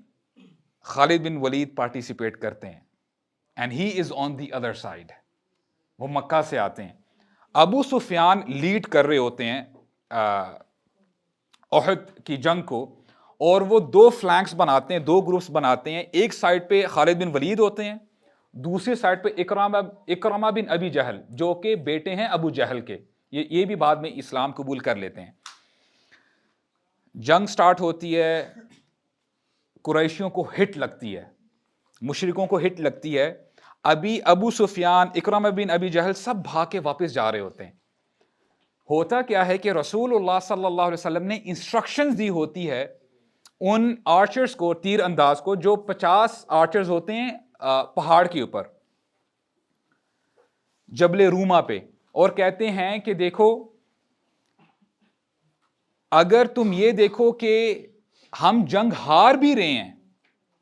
خالد بن ولید پارٹیسپیٹ کرتے ہیں and he is on the other side. وہ مکہ سے آتے ہیں، ابو سفیان لیڈ کر رہے ہوتے ہیں احد کی جنگ کو، اور وہ 2 فلینکس بناتے ہیں، 2 گروپس بناتے ہیں. ایک سائڈ پہ خالد بن ولید ہوتے ہیں، دوسری سائڈ پہ اکرمہ بن ابی جہل جو کہ بیٹے ہیں ابو جہل کے. یہ بھی بعد میں اسلام قبول کر لیتے ہیں. جنگ سٹارٹ ہوتی ہے، قریشیوں کو ہٹ لگتی ہے، مشرکوں کو ہٹ لگتی ہے. ابھی ابو سفیان، اکرمہ بن ابی جہل سب بھاگ کے واپس جا رہے ہوتے ہیں. ہوتا کیا ہے کہ رسول اللہ صلی اللہ علیہ وسلم نے انسٹرکشنز دی ہوتی ہے ان آرچرز کو، تیر انداز کو، جو 50 آرچرز ہوتے ہیں پہاڑ کے اوپر جبل روما پہ، اور کہتے ہیں کہ دیکھو اگر تم یہ دیکھو کہ ہم جنگ ہار بھی رہے ہیں،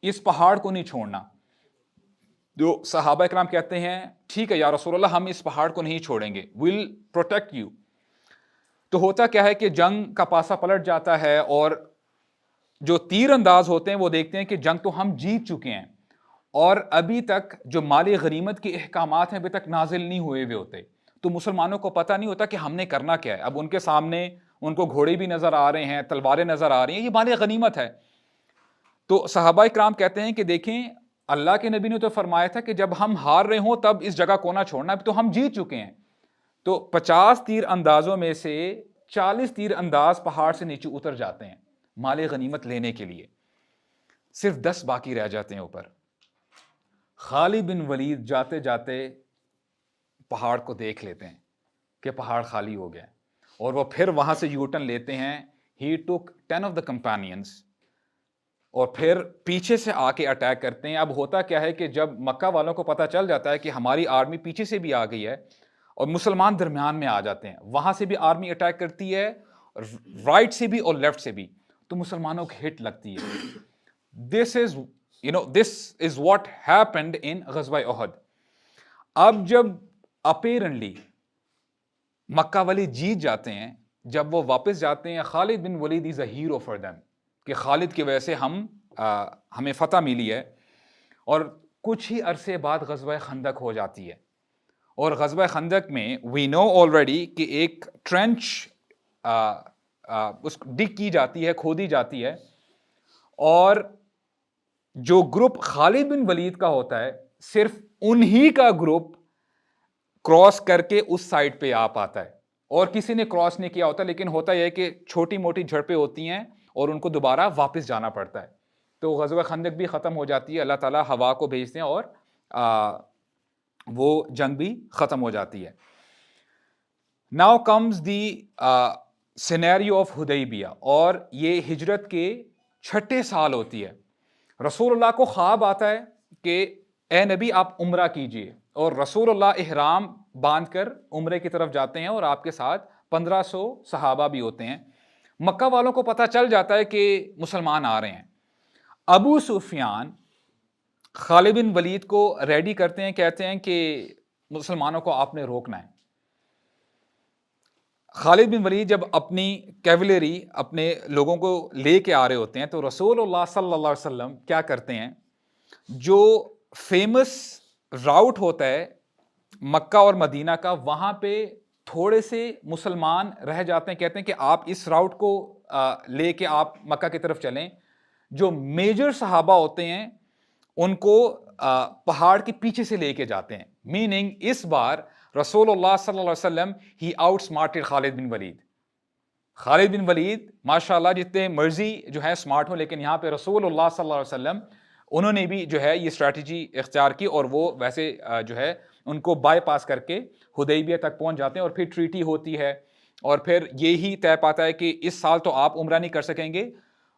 اس پہاڑ کو نہیں چھوڑنا. جو صحابہ کرام کہتے ہیں ٹھیک ہے یا رسول اللہ، ہم اس پہاڑ کو نہیں چھوڑیں گے، we'll protect you. تو ہوتا کیا ہے کہ جنگ کا پاسا پلٹ جاتا ہے، اور جو تیر انداز ہوتے ہیں وہ دیکھتے ہیں کہ جنگ تو ہم جیت چکے ہیں، اور ابھی تک جو مال غنیمت کے احکامات ہیں ابھی تک نازل نہیں ہوئے ہوتے. تو مسلمانوں کو پتہ نہیں ہوتا کہ ہم نے کرنا کیا ہے. اب ان کے سامنے ان کو گھوڑے بھی نظر آ رہے ہیں، تلواریں نظر آ رہی ہیں، یہ مال غنیمت ہے. تو صحابہ کرام کہتے ہیں کہ دیکھیں اللہ کے نبی نے تو فرمایا تھا کہ جب ہم ہار رہے ہوں تب اس جگہ کو نہ چھوڑنا، اب تو ہم جیت چکے ہیں. تو 50 تیر اندازوں میں سے 40 تیر انداز پہاڑ سے نیچے اتر جاتے ہیں مال غنیمت لینے کے لیے، صرف 10 باقی رہ جاتے ہیں اوپر۔ خالد بن ولید جاتے جاتے پہاڑ کو دیکھ لیتے ہیں کہ پہاڑ خالی ہو گیا، اور وہ پھر وہاں سے یوٹن لیتے ہیں۔ ہی ٹک 10 آف دا کمپینینز، اور پھر پیچھے سے آ کے اٹیک کرتے ہیں۔ اب ہوتا کیا ہے کہ جب مکہ والوں کو پتہ چل جاتا ہے کہ ہماری آرمی پیچھے سے بھی آ گئی ہے اور مسلمان درمیان میں آ جاتے ہیں، وہاں سے بھی آرمی اٹیک کرتی ہے، رائٹ سے بھی اور لیفٹ سے بھی، تو مسلمانوں کو ہٹ لگتی ہے۔ this is what happened in غزوہ احد۔ اب جب اپیرنٹلی مکہ والے جیت جاتے ہیں، جب وہ واپس جاتے ہیں، خالد بن ولید از اے ہیرو فار دیم، کہ خالد کی وجہ سے ہمیں فتح ملی ہے۔ اور کچھ ہی عرصے بعد غزوہ خندق ہو جاتی ہے، اور غزوہ خندق میں وی نو آلریڈی کہ ایک ٹرنچ اس ڈگ کی جاتی ہے، کھودی جاتی ہے، اور جو گروپ خالد بن ولید کا ہوتا ہے صرف انہی کا گروپ کراس کر کے اس سائڈ پہ آ پاتا ہے، اور کسی نے کراس نہیں کیا ہوتا۔ لیکن ہوتا یہ ہے کہ چھوٹی موٹی جھڑپیں ہوتی ہیں اور ان کو دوبارہ واپس جانا پڑتا ہے، تو غزوہ خندق بھی ختم ہو جاتی ہے، اللہ تعالیٰ ہوا کو بھیجتے ہیں اور وہ جنگ بھی ختم ہو جاتی ہے۔ Now comes the scenario of Hudaybiyyah, اور یہ ہجرت کے 6 سال ہوتی ہے۔ رسول اللہ کو خواب آتا ہے کہ اے نبی آپ عمرہ کیجئے، اور رسول اللہ احرام باندھ کر عمرے کی طرف جاتے ہیں، اور آپ کے ساتھ 1500 صحابہ بھی ہوتے ہیں۔ مکہ والوں کو پتہ چل جاتا ہے کہ مسلمان آ رہے ہیں۔ ابو سفیان خالد بن ولید کو ریڈی کرتے ہیں، کہتے ہیں کہ مسلمانوں کو آپ نے روکنا ہے۔ خالد بن ولید جب اپنی کیولری اپنے لوگوں کو لے کے آ رہے ہوتے ہیں، تو رسول اللہ صلی اللہ علیہ وسلم کیا کرتے ہیں، جو فیمس راؤٹ ہوتا ہے مکہ اور مدینہ کا، وہاں پہ تھوڑے سے مسلمان رہ جاتے ہیں، کہتے ہیں کہ آپ اس راؤٹ کو لے کے آپ مکہ کی طرف چلیں۔ جو میجر صحابہ ہوتے ہیں ان کو پہاڑ کے پیچھے سے لے کے جاتے ہیں، میننگ اس بار رسول اللہ صلی اللہ علیہ وسلم ہی آؤٹ سمارٹڈ خالد بن ولید۔ خالد بن ولید ماشاءاللہ جتنے مرضی جو ہے سمارٹ ہو، لیکن یہاں پہ رسول اللہ صلی اللہ علیہ وسلم انہوں نے بھی جو ہے یہ اسٹریٹجی اختیار کی، اور وہ ویسے جو ہے ان کو بائی پاس کر کے حدیبیہ تک پہنچ جاتے ہیں، اور پھر ٹریٹی ہوتی ہے، اور پھر یہی طے پاتا ہے کہ اس سال تو آپ عمرہ نہیں کر سکیں گے،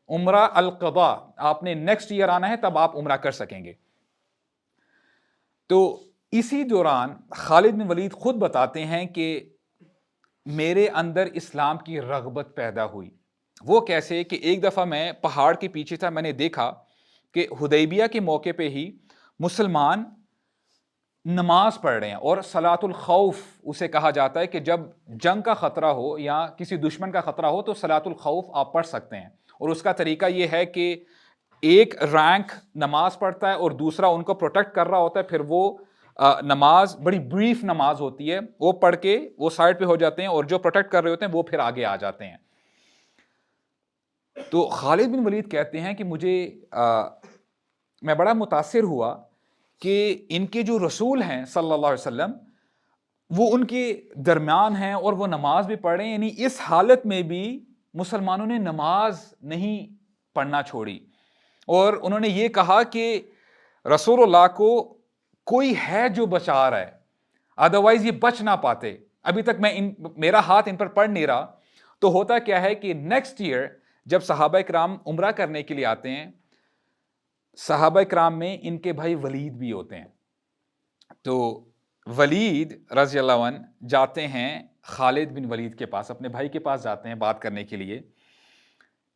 عمرہ القضاء آپ نے نیکسٹ ایئر آنا ہے، تب آپ عمرہ کر سکیں گے۔ تو اسی دوران خالد بن ولید خود بتاتے ہیں کہ میرے اندر اسلام کی رغبت پیدا ہوئی۔ وہ کیسے کہ ایک دفعہ میں پہاڑ کے پیچھے تھا، میں نے دیکھا کہ حدیبیہ کے موقع پہ ہی مسلمان نماز پڑھ رہے ہیں، اور صلاۃ الخوف اسے کہا جاتا ہے کہ جب جنگ کا خطرہ ہو یا کسی دشمن کا خطرہ ہو تو صلاۃ الخوف آپ پڑھ سکتے ہیں، اور اس کا طریقہ یہ ہے کہ ایک رینک نماز پڑھتا ہے اور دوسرا ان کو پروٹیکٹ کر رہا ہوتا ہے، پھر وہ نماز بڑی بریف نماز ہوتی ہے، وہ پڑھ کے وہ سائڈ پہ ہو جاتے ہیں، اور جو پروٹیکٹ کر رہے ہوتے ہیں وہ پھر آگے آ جاتے ہیں۔ تو خالد بن ولید کہتے ہیں کہ میں بڑا متاثر ہوا کہ ان کے جو رسول ہیں صلی اللہ علیہ وسلم وہ ان کے درمیان ہیں، اور وہ نماز بھی پڑھ رہے ہیں، یعنی اس حالت میں بھی مسلمانوں نے نماز نہیں پڑھنا چھوڑی، اور انہوں نے یہ کہا کہ رسول اللہ کو کوئی ہے جو بچا رہا ہے، ادروائز یہ بچ نہ پاتے، ابھی تک میرا ہاتھ ان پر پڑ نہیں رہا۔ تو ہوتا کیا ہے کہ نیکسٹ ایئر جب صحابہ کرام عمرہ کرنے کے لیے آتے ہیں، صحابہ کرام میں ان کے بھائی ولید بھی ہوتے ہیں، تو ولید رضی اللہ عنہ جاتے ہیں خالد بن ولید کے پاس، اپنے بھائی کے پاس جاتے ہیں بات کرنے کے لیے،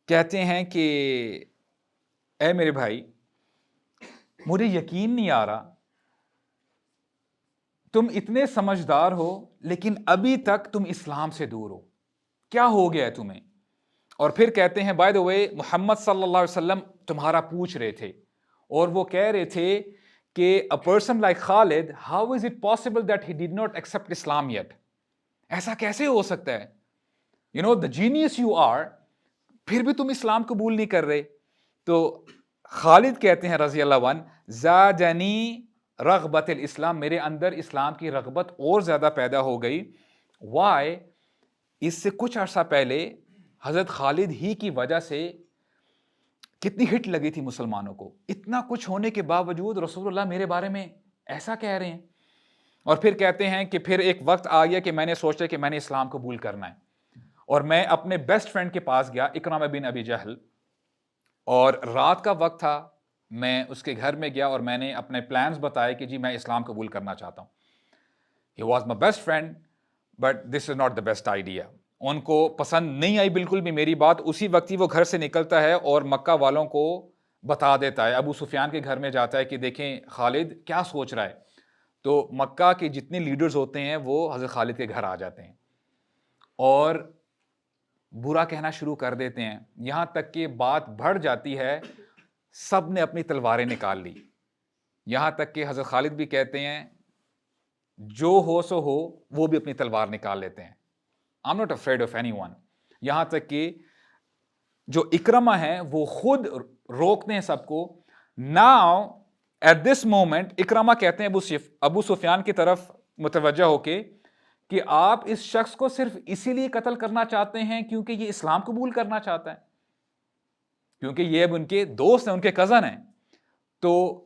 کہتے ہیں کہ اے میرے بھائی مجھے یقین نہیں آ رہا، تم اتنے سمجھدار ہو لیکن ابھی تک تم اسلام سے دور ہو، کیا ہو گیا ہے تمہیں؟ اور پھر کہتے ہیں بائی دا وے محمد صلی اللہ علیہ وسلم تمہارا پوچھ رہے تھے، اور وہ کہہ رہے تھے کہ a person like Khalid, how is it possible that he did not accept Islam yet؟ ایسا کیسے ہو سکتا ہے؟ You know the genius you are، پھر بھی تم اسلام قبول نہیں کر رہے۔ تو خالد کہتے ہیں رضی اللہ عنہ، زادنی رغبت الاسلام، میرے اندر اسلام کی رغبت اور زیادہ پیدا ہو گئی۔ Why؟ اس سے کچھ عرصہ پہلے حضرت خالد ہی کی وجہ سے کتنی ہٹ لگی تھی مسلمانوں کو. اتنا کچھ ہونے کے باوجود رسول اللہ میرے بارے میں ایسا کہہ رہے ہیں. اور پھر کہتے ہیں کہ پھر ایک وقت آ گیا کہ میں نے سوچا کہ میں نے اسلام قبول کرنا ہے, اور میں اپنے بیسٹ فرینڈ کے پاس گیا, اکرامہ بن ابی جہل, اور رات کا وقت تھا. میں اس کے گھر میں گیا اور میں نے اپنے پلانز بتائے کہ جی میں اسلام قبول کرنا چاہتا ہوں. He was my best friend, but this is not the best idea. ان کو پسند نہیں آئی بالکل بھی میری بات. اسی وقت ہی وہ گھر سے نکلتا ہے اور مکہ والوں کو بتا دیتا ہے, ابو سفیان کے گھر میں جاتا ہے کہ دیکھیں خالد کیا سوچ رہا ہے. تو مکہ کے جتنے لیڈرز ہوتے ہیں وہ حضرت خالد کے گھر آ جاتے ہیں اور برا کہنا شروع کر دیتے ہیں, یہاں تک کہ بات بڑھ جاتی ہے, سب نے اپنی تلواریں نکال لی. یہاں تک کہ حضرت خالد بھی کہتے ہیں جو ہو سو ہو, وہ بھی اپنی تلوار نکال لیتے ہیں. I'm not afraid of anyone. یہاں تک کہ جو اکرمہ ہیں وہ خود روکتے ہیں سب کو. Now at this moment اکرمہ کہتے ہیں ابو سفیان کی طرف متوجہ ہو کے کہ آپ اس شخص کو صرف اسی لیے قتل کرنا چاہتے ہیں کیونکہ یہ اسلام قبول کرنا چاہتا ہے, کیونکہ یہ اب ان کے دوست ہیں, ان کے کزن ہیں. تو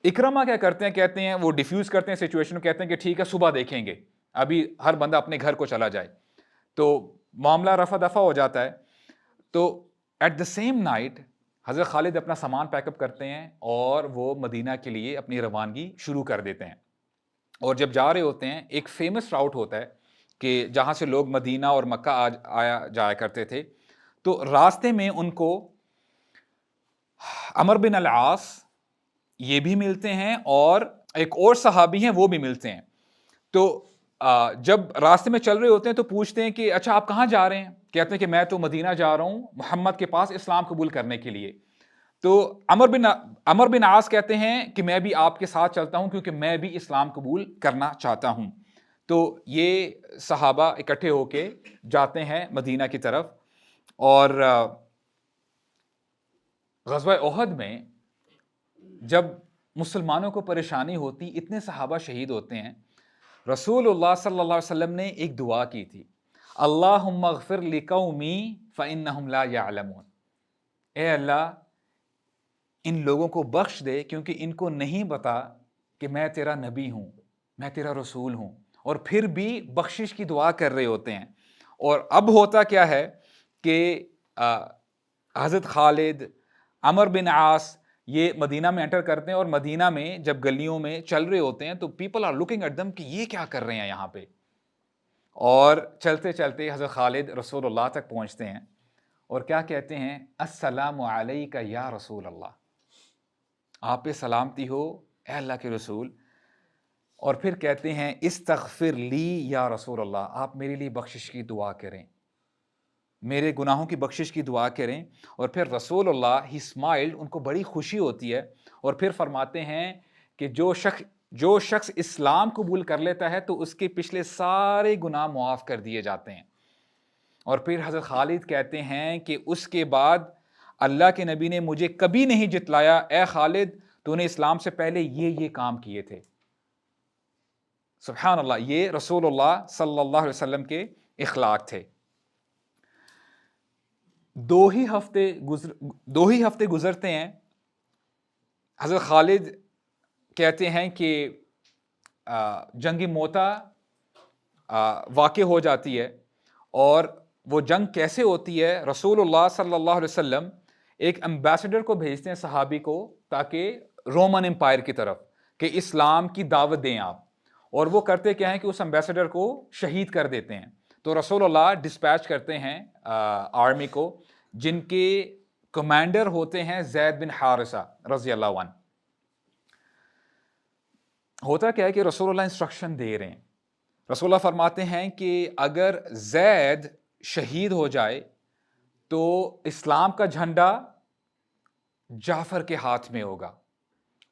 اکرمہ کیا کرتے ہیں, کہتے ہیں وہ ڈیفیوز کرتے ہیں سچویشن کو, کہتے ہیں کہ ٹھیک ہے صبح دیکھیں گے, ابھی ہر بندہ اپنے گھر کو چلا جائے. تو معاملہ رفع دفع ہو جاتا ہے. تو ایٹ دا سیم نائٹ حضرت خالد اپنا سامان پیک اپ کرتے ہیں اور وہ مدینہ کے لیے اپنی روانگی شروع کر دیتے ہیں. اور جب جا رہے ہوتے ہیں, ایک فیمس راؤٹ ہوتا ہے کہ جہاں سے لوگ مدینہ اور مکہ آیا جایا کرتے تھے. تو راستے میں ان کو عمر بن العاص یہ بھی ملتے ہیں اور ایک اور صحابی ہیں وہ بھی ملتے ہیں. تو جب راستے میں چل رہے ہوتے ہیں تو پوچھتے ہیں کہ اچھا آپ کہاں جا رہے ہیں؟ کہتے ہیں کہ میں تو مدینہ جا رہا ہوں محمد کے پاس اسلام قبول کرنے کے لیے. تو عمر بن عاص کہتے ہیں کہ میں بھی آپ کے ساتھ چلتا ہوں کیونکہ میں بھی اسلام قبول کرنا چاہتا ہوں. تو یہ صحابہ اکٹھے ہو کے جاتے ہیں مدینہ کی طرف. اور غزوہ احد میں جب مسلمانوں کو پریشانی ہوتی, اتنے صحابہ شہید ہوتے ہیں, رسول اللہ صلی اللہ علیہ وسلم نے ایک دعا کی تھی, اللہم اغفر لقومی فانہم لا یعلمون. اے اللہ ان لوگوں کو بخش دے کیونکہ ان کو نہیں پتا کہ میں تیرا نبی ہوں, میں تیرا رسول ہوں. اور پھر بھی بخشش کی دعا کر رہے ہوتے ہیں. اور اب ہوتا کیا ہے کہ حضرت خالد, عمر بن عاص یہ مدینہ میں انٹر کرتے ہیں, اور مدینہ میں جب گلیوں میں چل رہے ہوتے ہیں تو people are looking at them کہ یہ کیا کر رہے ہیں یہاں پہ. اور چلتے چلتے حضرت خالد رسول اللہ تک پہنچتے ہیں اور کیا کہتے ہیں, السلام علیکہ یا رسول اللہ, آپ پہ سلامتی ہو اے اللہ کے رسول. اور پھر کہتے ہیں استغفر لی یا رسول اللہ, آپ میرے لیے بخشش کی دعا کریں, میرے گناہوں کی بخشش کی دعا کریں. اور پھر رسول اللہ ہی اسمائلڈ, ان کو بڑی خوشی ہوتی ہے, اور پھر فرماتے ہیں کہ جو شخص اسلام قبول کر لیتا ہے تو اس کے پچھلے سارے گناہ معاف کر دیے جاتے ہیں. اور پھر حضرت خالد کہتے ہیں کہ اس کے بعد اللہ کے نبی نے مجھے کبھی نہیں جتلایا, اے خالد تو نے اسلام سے پہلے یہ کام کیے تھے. سبحان اللہ, یہ رسول اللہ صلی اللہ علیہ وسلم کے اخلاق تھے. دو ہی ہفتے گزرتے ہیں, حضرت خالد کہتے ہیں کہ جنگ موتا واقع ہو جاتی ہے. اور وہ جنگ کیسے ہوتی ہے, رسول اللہ صلی اللہ علیہ وسلم ایک امبیسڈر کو بھیجتے ہیں صحابی کو, تاکہ رومن امپائر کی طرف کہ اسلام کی دعوت دیں آپ. اور وہ کرتے کیا ہیں کہ اس امبیسڈر کو شہید کر دیتے ہیں. تو رسول اللہ ڈسپیچ کرتے ہیں آرمی کو, جن کے کمانڈر ہوتے ہیں زید بن حارثہ رضی اللہ عنہ. ہوتا کیا ہے کہ رسول اللہ انسٹرکشن دے رہے ہیں, رسول اللہ فرماتے ہیں کہ اگر زید شہید ہو جائے تو اسلام کا جھنڈا جعفر کے ہاتھ میں ہوگا,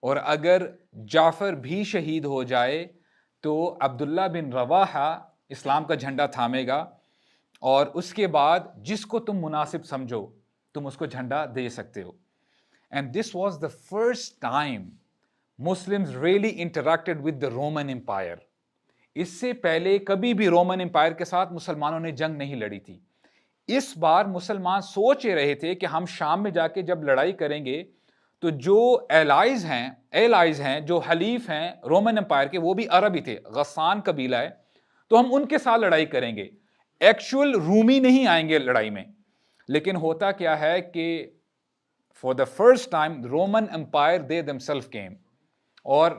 اور اگر جعفر بھی شہید ہو جائے تو عبداللہ بن رواحہ اسلام کا جھنڈا تھامے گا, اور اس کے بعد جس کو تم مناسب سمجھو تم اس کو جھنڈا دے سکتے ہو. And this was the first time Muslims really interacted with the Roman Empire. اس سے پہلے کبھی بھی رومن امپائر کے ساتھ مسلمانوں نے جنگ نہیں لڑی تھی. اس بار مسلمان سوچ رہے تھے کہ ہم شام میں جا کے جب لڑائی کریں گے تو جو ایلائز ہیں جو حلیف ہیں رومن امپائر کے، وہ بھی عرب ہی تھے، غسان قبیلہ ہے، تو ہم ان کے ساتھ لڑائی کریں گے. ایکچوئل رومی نہیں آئیں گے لڑائی میں. لیکن ہوتا کیا ہے کہ for the first time Roman empire they themselves came. اور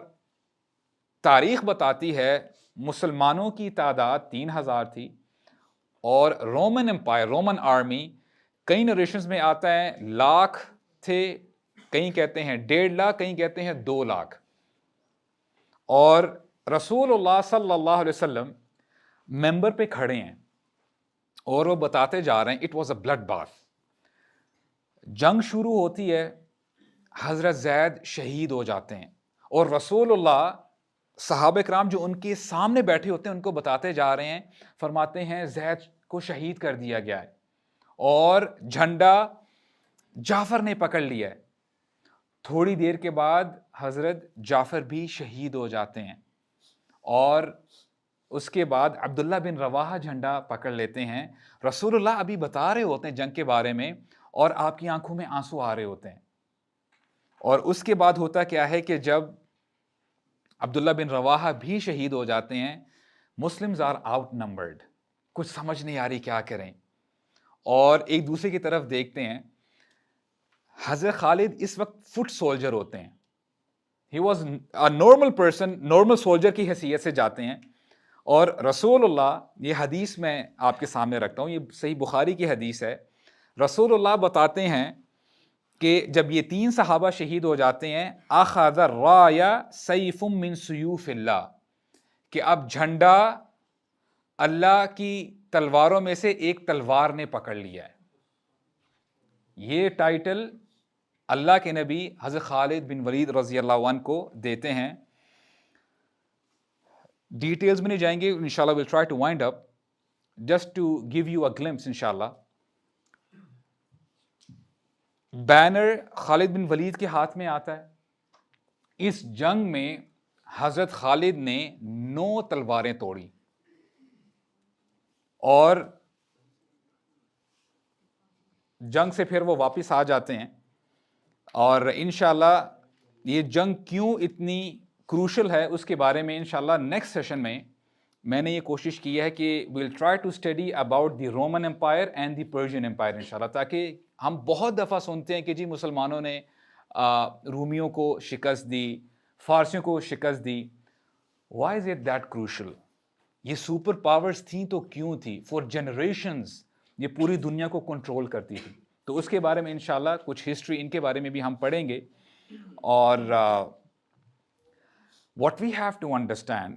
تاریخ بتاتی ہے مسلمانوں کی تعداد 3,000 تھی اور رومن امپائر، رومن آرمی، کئی نریشنز میں آتا ہے لاکھ تھے، کہیں کہتے ہیں 1.5 لاکھ، کہیں کہتے ہیں 2 لاکھ. اور رسول اللہ صلی اللہ علیہ وسلم ممبر پہ کھڑے ہیں اور وہ بتاتے جا رہے ہیں it was a blood bath. جنگ شروع ہوتی ہے، حضرت زید شہید ہو جاتے ہیں اور رسول اللہ صحابہ کرام جو ان کے سامنے بیٹھے ہوتے ہیں ان کو بتاتے جا رہے ہیں، فرماتے ہیں زید کو شہید کر دیا گیا ہے اور جھنڈا جعفر نے پکڑ لیا ہے. تھوڑی دیر کے بعد حضرت جعفر بھی شہید ہو جاتے ہیں اور اس کے بعد عبداللہ بن رواحہ جھنڈا پکڑ لیتے ہیں. رسول اللہ ابھی بتا رہے ہوتے ہیں جنگ کے بارے میں اور آپ کی آنکھوں میں آنسو آ رہے ہوتے ہیں. اور اس کے بعد ہوتا کیا ہے کہ جب عبداللہ بن رواحہ بھی شہید ہو جاتے ہیں، مسلمز آر آؤٹ نمبرڈ، کچھ سمجھ نہیں آ رہی کیا کریں، اور ایک دوسرے کی طرف دیکھتے ہیں. حضرت خالد اس وقت فٹ سولجر ہوتے ہیں. ہی was a normal person, normal soldier کی حیثیت سے جاتے ہیں. اور رسول اللہ، یہ حدیث میں آپ کے سامنے رکھتا ہوں، یہ صحیح بخاری کی حدیث ہے. رسول اللہ بتاتے ہیں کہ جب یہ 3 صحابہ شہید ہو جاتے ہیں، اخذ الرایہ سیف من سیوف اللہ، کہ اب جھنڈا اللہ کی تلواروں میں سے ایک تلوار نے پکڑ لیا ہے. یہ ٹائٹل اللہ کے نبی حضرت خالد بن ولید رضی اللہ عنہ کو دیتے ہیں. ڈیٹیلز میں نہیں جائیں گے انشاءاللہ. we'll try to wind up just to give you a glimpse انشاءاللہ. بینر خالد بن ولید کے ہاتھ میں آتا ہے. اس جنگ میں حضرت خالد نے 9 تلواریں توڑی اور جنگ سے پھر وہ واپس آ جاتے ہیں. اور انشاءاللہ یہ جنگ کیوں اتنی کروشل ہے اس کے بارے میں انشاءاللہ نیکسٹ سیشن میں نے یہ کوشش کی ہے کہ we'll try to study about the Roman Empire and the Persian Empire انشاءاللہ. تاکہ ہم بہت دفعہ سنتے ہیں کہ جی مسلمانوں نے رومیوں کو شکست دی، فارسیوں کو شکست دی. Why is it that crucial؟ یہ سپر پاورز تھیں تو کیوں تھی؟ فور جنریشنز یہ پوری دنیا کو کنٹرول کرتی تھی. تو اس کے بارے میں انشاءاللہ کچھ ہسٹری ان کے بارے میں بھی ہم پڑھیں گے. اور what we have to understand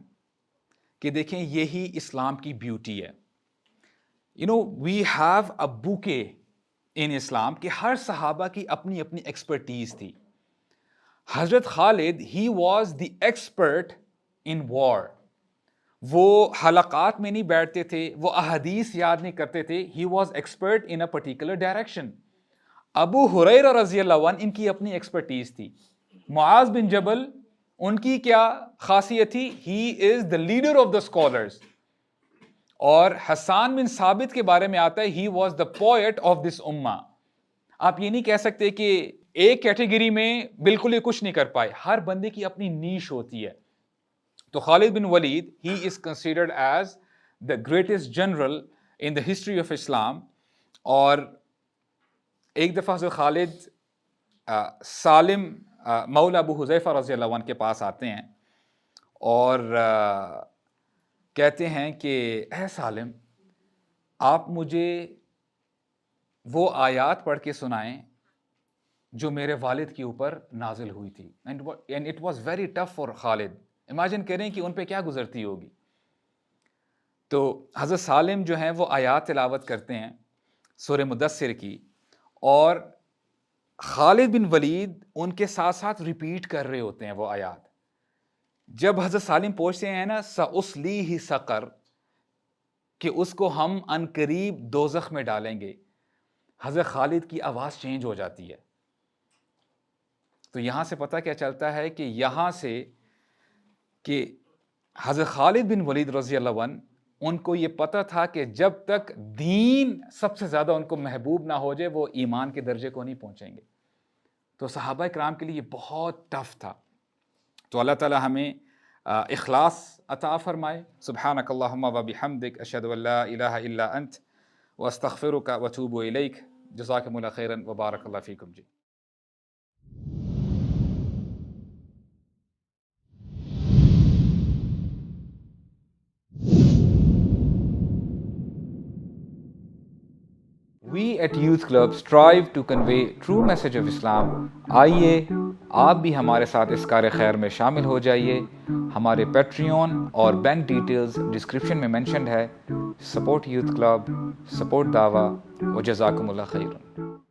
کہ دیکھیں یہی اسلام کی بیوٹی ہے. we have a bouquet in اسلام کہ ہر صحابہ کی اپنی اپنی ایکسپرٹیز تھی. حضرت خالد he was the expert in war. وہ حلقات میں نہیں بیٹھتے تھے، وہ احادیث یاد نہیں کرتے تھے. he was expert in a particular direction. ابو ہریرہ رضی اللہ عنہ ان کی اپنی ایکسپرٹیز تھی. معاذ بن جبل ان کی کیا خاصیت تھی؟ he is the leader of the scholars. اور حسان بن ثابت کے بارے میں آتا ہے he was the poet of this ummah. آپ یہ نہیں کہہ سکتے کہ ایک کیٹیگری میں بالکل ہی کچھ نہیں کر پائے. ہر بندے کی اپنی نیش ہوتی ہے. تو خالد بن ولید he is considered as the greatest general in the history of Islam. اور ایک دفعہ حضرت خالد سالم مولا ابو حذیفہ رضی اللہ عنہ کے پاس آتے ہیں اور کہتے ہیں کہ اے سالم، آپ مجھے وہ آیات پڑھ کے سنائیں جو میرے والد کے اوپر نازل ہوئی تھی. and it was very tough for Khalid. Imagine کریں کہ ان پہ کیا گزرتی ہوگی. تو حضرت سالم جو ہیں وہ آیات تلاوت کرتے ہیں سورہ مدثر کی، اور خالد بن ولید ان کے ساتھ ساتھ ریپیٹ کر رہے ہوتے ہیں وہ آیات. جب حضرت سالم پوچھتے ہیں نا سأصلیہ سقر، کہ اس کو ہم عنقریب دوزخ میں ڈالیں گے، حضرت خالد کی آواز چینج ہو جاتی ہے. تو یہاں سے پتہ کیا چلتا ہے کہ یہاں سے کہ حضرت خالد بن ولید رضی اللہ عنہ ان کو یہ پتہ تھا کہ جب تک دین سب سے زیادہ ان کو محبوب نہ ہو جائے وہ ایمان کے درجے کو نہیں پہنچیں گے. تو صحابہ کرام کے لیے یہ بہت ٹف تھا. تو اللہ تعالی ہمیں اخلاص عطا فرمائے. سبحانک اللہم و بحمدک اشہد ان لا الہ الا انت واستغفرک واتوب الیک. جزاکم اللہ خیرا وبارک اللہ فیکم جی. We at Youth Club strive to convey true message of Islam. آئیے آپ بھی ہمارے ساتھ اس کار خیر میں شامل ہو جائیے. ہمارے پیٹریون اور بینک ڈیٹیلز ڈسکرپشن میں مینشنڈ ہے. سپورٹ یوتھ کلب, سپورٹ دعویٰ, و جزاکم اللہ خیرا.